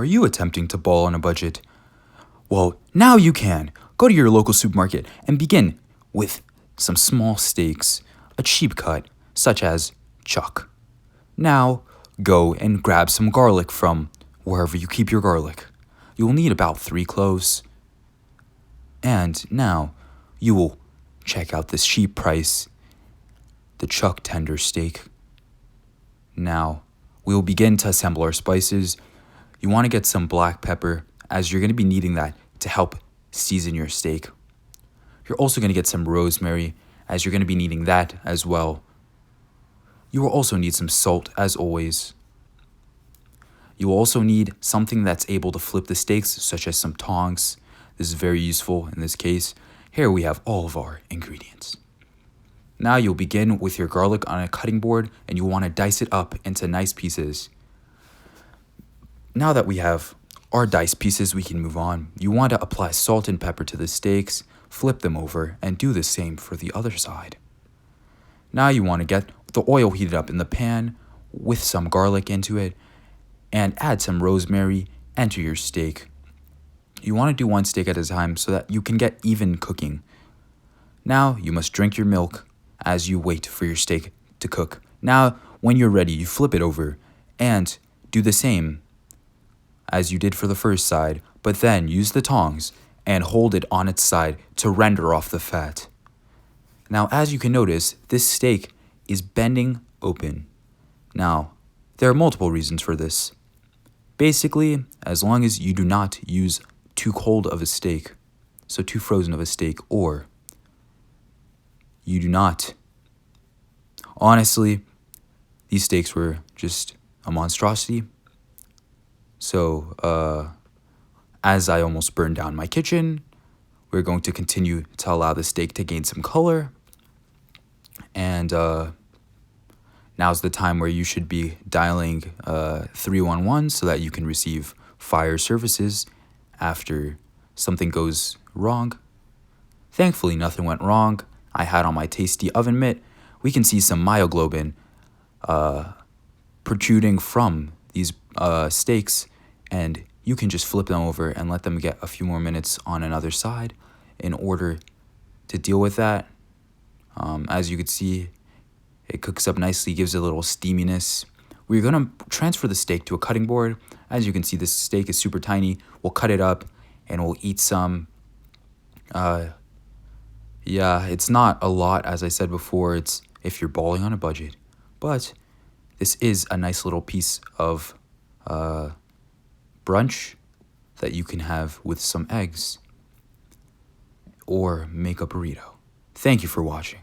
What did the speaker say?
Are you attempting to ball on a budget? Well, now you can. Go to your local supermarket and begin with some small steaks, a cheap cut, such as chuck. Now, go and grab some garlic from wherever you keep your garlic. You will need about 3 cloves. And now, you will check out this cheap price, the chuck tender steak. Now, we will begin to assemble our spices. You want to get some black pepper, as you're going to be needing that to help season your steak. You're also going to get some rosemary, as you're going to be needing that as well. You will also need some salt, as always. You will also need something that's able to flip the steaks, such as some tongs. This is very useful in this case. Here we have all of our ingredients. Now you'll begin with your garlic on a cutting board, and you want to dice it up into nice pieces. Now that we have our diced pieces, we can move on. You want to apply salt and pepper to the steaks, flip them over, and do the same for the other side. Now you want to get the oil heated up in the pan with some garlic into it, and add some rosemary into your steak. You want to do one steak at a time so that you can get even cooking. Now you must drink your milk as you wait for your steak to cook. Now, when you're ready, you flip it over and do the same as you did for the first side, but then use the tongs and hold it on its side to render off the fat. Now, as you can notice, this steak is bending open. Now, there are multiple reasons for this. Basically, as long as you do not use too cold of a steak, so too frozen of a steak, or you do not. Honestly, these steaks were just a monstrosity. So, as I almost burned down my kitchen, we're going to continue to allow the steak to gain some color. And now's the time where you should be dialing 311 so that you can receive fire services after something goes wrong. Thankfully, nothing went wrong. I had on my tasty oven mitt. We can see some myoglobin protruding from these steaks, and you can just flip them over and let them get a few more minutes on another side in order to deal with that. As you can see, it cooks up nicely, gives it a little steaminess. We're going to transfer the steak to a cutting board. As you can see, this steak is super tiny. We'll cut it up and we'll eat some. Yeah, it's not a lot, as I said before. It's if you're balling on a budget. But this is a nice little piece of brunch that you can have with some eggs or make a burrito. Thank you for watching.